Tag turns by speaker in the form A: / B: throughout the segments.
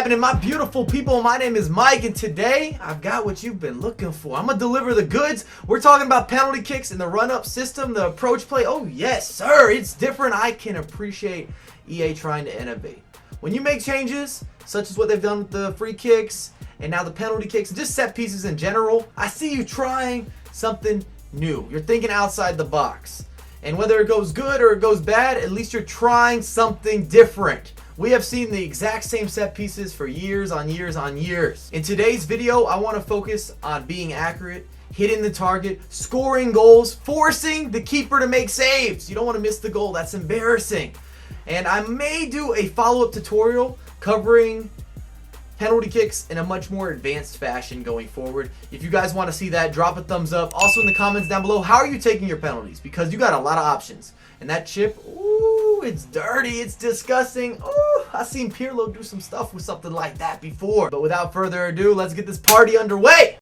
A: happening, my beautiful people? My name is Mike, and today I've got what you've been looking for. I'm going to deliver the goods. We're talking about penalty kicks and the run-up system, the approach play. Oh, yes, sir. It's different. I can appreciate EA trying to innovate. When you make changes, such as what they've done with the free kicks and now the penalty kicks, and just set pieces in general, I see you trying something new. You're thinking outside the box. And whether it goes good or it goes bad, at least you're trying something different. We have seen the exact same set pieces for years on years on years. In today's video, I want to focus on being accurate, hitting the target, scoring goals, forcing the keeper to make saves. You don't want to miss the goal. That's embarrassing. And I may do a follow-up tutorial covering penalty kicks in a much more advanced fashion going forward. If you guys want to see that, drop a thumbs up. Also in the comments down below, how are you taking your penalties? Because you got a lot of options. And that chip, ooh, it's dirty, it's disgusting. Ooh, I've seen Pirlo do some stuff with something like that before. But without further ado, let's get this party underway.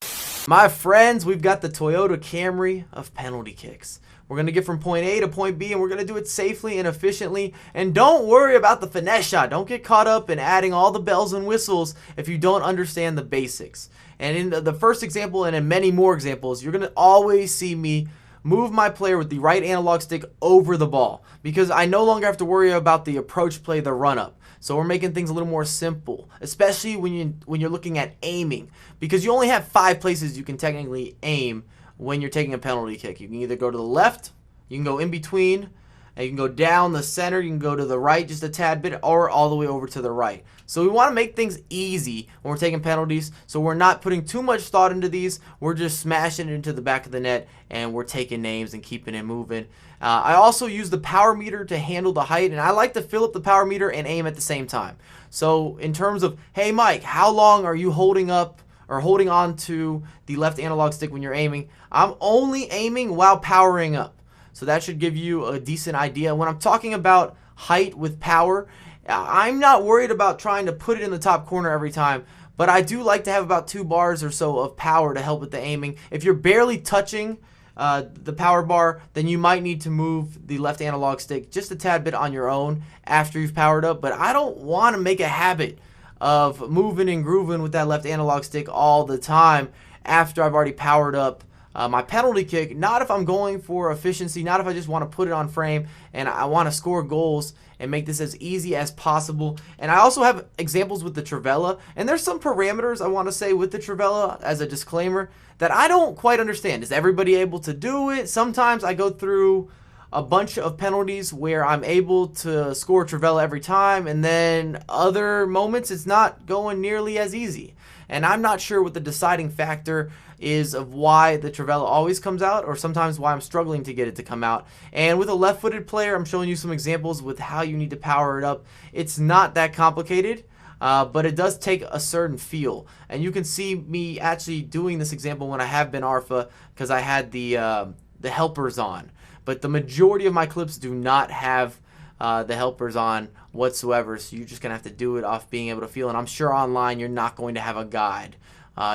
A: My friends, we've got the Toyota Camry of penalty kicks. We're going to get from point A to point B, and we're going to do it safely and efficiently. And don't worry about the finesse shot. Don't get caught up in adding all the bells and whistles if you don't understand the basics. And in the first example and in many more examples, you're going to always see me move my player with the right analog stick over the ball, because I no longer have to worry about the approach play, the run-up. So we're making things a little more simple, especially when you're looking at aiming, because you only have 5 places you can technically aim when you're taking a penalty kick. You can either go to the left, you can go in between, and you can go down the center, you can go to the right just a tad bit, or all the way over to the right. So we want to make things easy when we're taking penalties, so we're not putting too much thought into these. We're just smashing it into the back of the net, and we're taking names and keeping it moving. I also use the power meter to handle the height, and I like to fill up the power meter and aim at the same time. So in terms of, hey Mike, how long are you holding up or holding on to the left analog stick when you're aiming? I'm only aiming while powering up. So that should give you a decent idea. When I'm talking about height with power, I'm not worried about trying to put it in the top corner every time, but I do like to have about 2 bars or so of power to help with the aiming. If you're barely touching the power bar, then you might need to move the left analog stick just a tad bit on your own after you've powered up. But I don't want to make a habit of moving and grooving with that left analog stick all the time after I've already powered up my penalty kick. Not if I'm going for efficiency, not if I just want to put it on frame and I want to score goals and make this as easy as possible. And I also have examples with the Trivela, and there's some parameters I want to say with the Trivela as a disclaimer that I don't quite understand. Is everybody able to do it? Sometimes I go through a bunch of penalties where I'm able to score Trivela every time, and then other moments it's not going nearly as easy. And I'm not sure what the deciding factor is of why the Trivela always comes out, or sometimes why I'm struggling to get it to come out. And with a left-footed player, I'm showing you some examples with how you need to power it up. It's not that complicated, but it does take a certain feel. And you can see me actually doing this example when I have been ARFA, because I had the helpers on. But the majority of my clips do not have the helpers on whatsoever, so you're just going to have to do it off being able to feel. And I'm sure online you're not going to have a guide.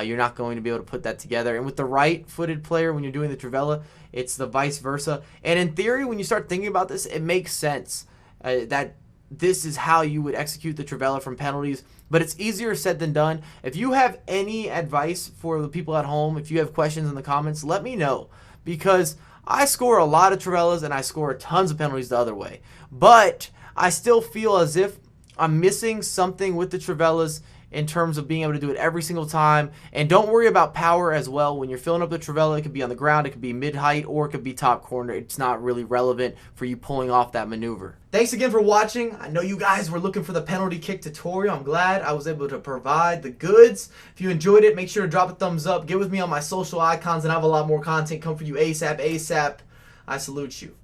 A: You're not going to be able to put that together. And with the right-footed player, when you're doing the Trivela, it's the vice versa. And in theory, when you start thinking about this, it makes sense that this is how you would execute the Trivela from penalties. But it's easier said than done. If you have any advice for the people at home, if you have questions in the comments, let me know. Because I score a lot of Trivelas and I score tons of penalties the other way. But I still feel as if I'm missing something with the Trivelas in terms of being able to do it every single time. And don't worry about power as well. When you're filling up the Trivela, it could be on the ground, it could be mid-height, or it could be top corner. It's not really relevant for you pulling off that maneuver. Thanks again for watching. I know you guys were looking for the penalty kick tutorial. I'm glad I was able to provide the goods. If you enjoyed it, make sure to drop a thumbs up. Get with me on my social icons, and I have a lot more content come for you ASAP. I salute you.